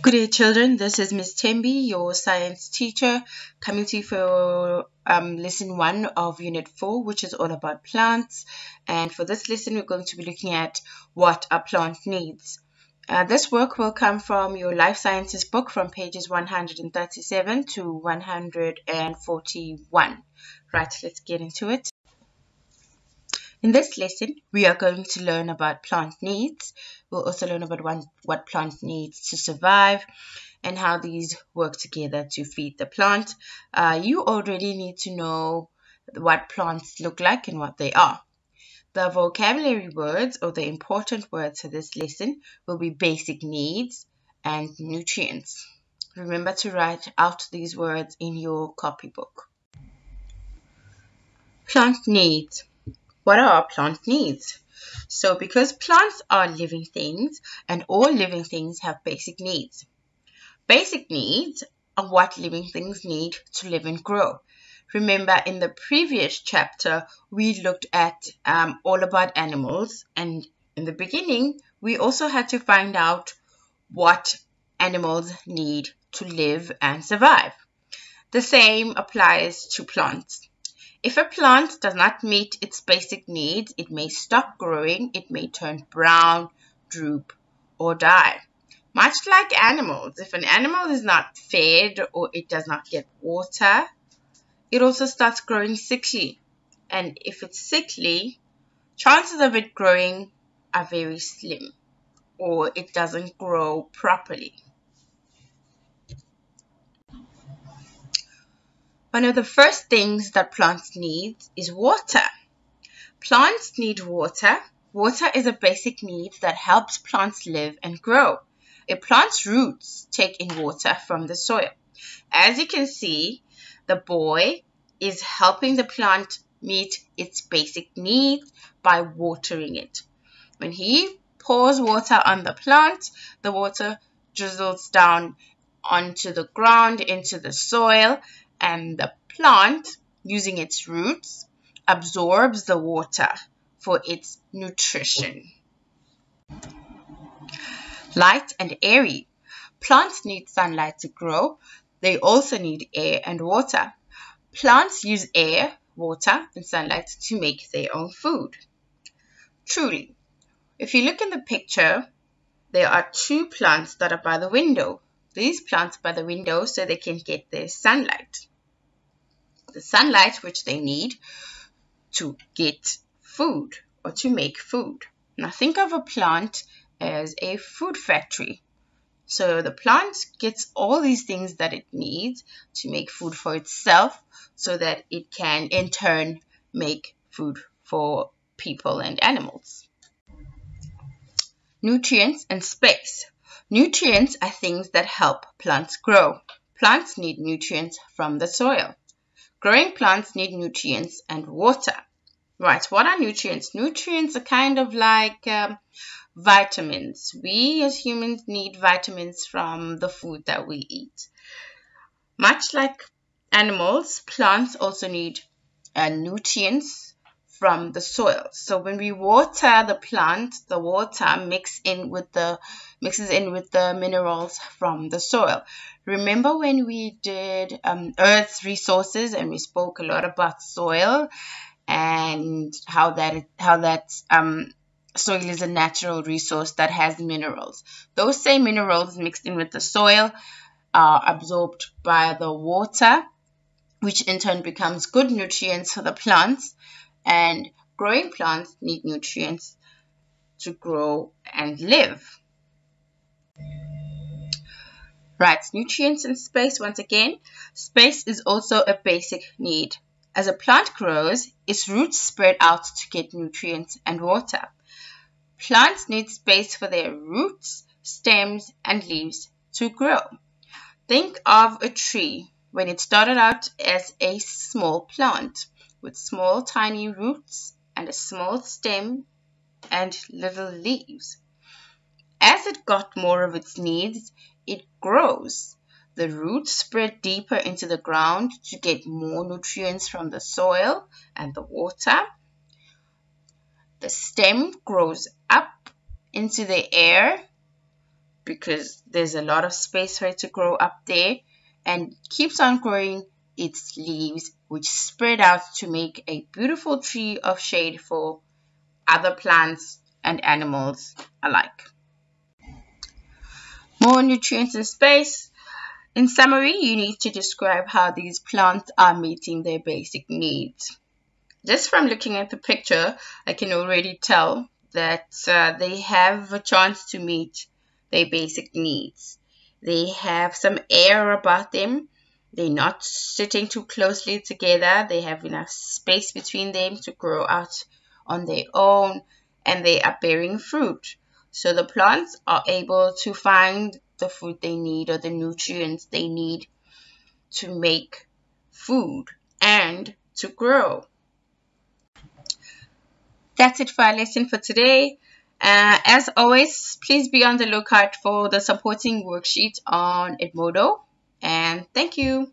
Good day, children. This is Miss Tembi, your science teacher, coming to you for lesson 1 of Unit 4, which is all about plants. And for this lesson, we're going to be looking at what a plant needs. This work will come from your Life Sciences book from pages 137 to 141. Right, let's get into it. In this lesson, we are going to learn about plant needs. We'll also learn about what plant needs to survive and how these work together to feed the plant. You already need to know what plants look like and what they are. The vocabulary words or the important words for this lesson will be basic needs and nutrients. Remember to write out these words in your copybook. Plant needs. What are our plant needs? So because plants are living things and all living things have basic needs. Basic needs are what living things need to live and grow. Remember in the previous chapter, we looked at all about animals, and in the beginning, we also had to find out what animals need to live and survive. The same applies to plants. If a plant does not meet its basic needs, it may stop growing, it may turn brown, droop, or die. Much like animals, if an animal is not fed or it does not get water, it also starts growing sickly. And if it's sickly, chances of it growing are very slim, or it doesn't grow properly. One of the first things that plants need is water. Plants need water. Water is a basic need that helps plants live and grow. A plant's roots take in water from the soil. As you can see, the boy is helping the plant meet its basic needs by watering it. When he pours water on the plant, the water drizzles down onto the ground, into the soil, and the plant, using its roots, absorbs the water for its nutrition. Light and airy. Plants need sunlight to grow. They also need air and water. Plants use air, water, and sunlight to make their own food. Truly, if you look in the picture, there are 2 plants that are by the window. These plants by the window so they can get their sunlight. The sunlight which they need to get food or to make food. Now think of a plant as a food factory. So the plant gets all these things that it needs to make food for itself so that it can in turn make food for people and animals. Nutrients and space. Nutrients are things that help plants grow. Plants need nutrients from the soil. Growing plants need nutrients and water. Right, what are nutrients? Nutrients are kind of like vitamins. We as humans need vitamins from the food that we eat. Much like animals, plants also need nutrients from the soil. So when we water the plant, the water mixes in with the minerals from the soil. Remember when we did Earth's resources and we spoke a lot about soil and how that soil is a natural resource that has minerals. Those same minerals mixed in with the soil are absorbed by the water, which in turn becomes good nutrients for the plants. And growing plants need nutrients to grow and live. Right, nutrients and space once again. Space is also a basic need. As a plant grows, its roots spread out to get nutrients and water. Plants need space for their roots, stems, and leaves to grow. Think of a tree when it started out as a small plant with small tiny roots and a small stem and little leaves. As it got more of its needs, it grows. The roots spread deeper into the ground to get more nutrients from the soil and the water. The stem grows up into the air because there's a lot of space for it to grow up there, and keeps on growing its leaves, which spread out to make a beautiful tree of shade for other plants and animals alike. More nutrients in space. In summary, you need to describe how these plants are meeting their basic needs. Just from looking at the picture, I can already tell that they have a chance to meet their basic needs. They have some air about them. They're not sitting too closely together. They have enough space between them to grow out on their own, and they are bearing fruit. So the plants are able to find the food they need or the nutrients they need to make food and to grow. That's it for our lesson for today. As always, please be on the lookout for the supporting worksheet on Edmodo. And thank you.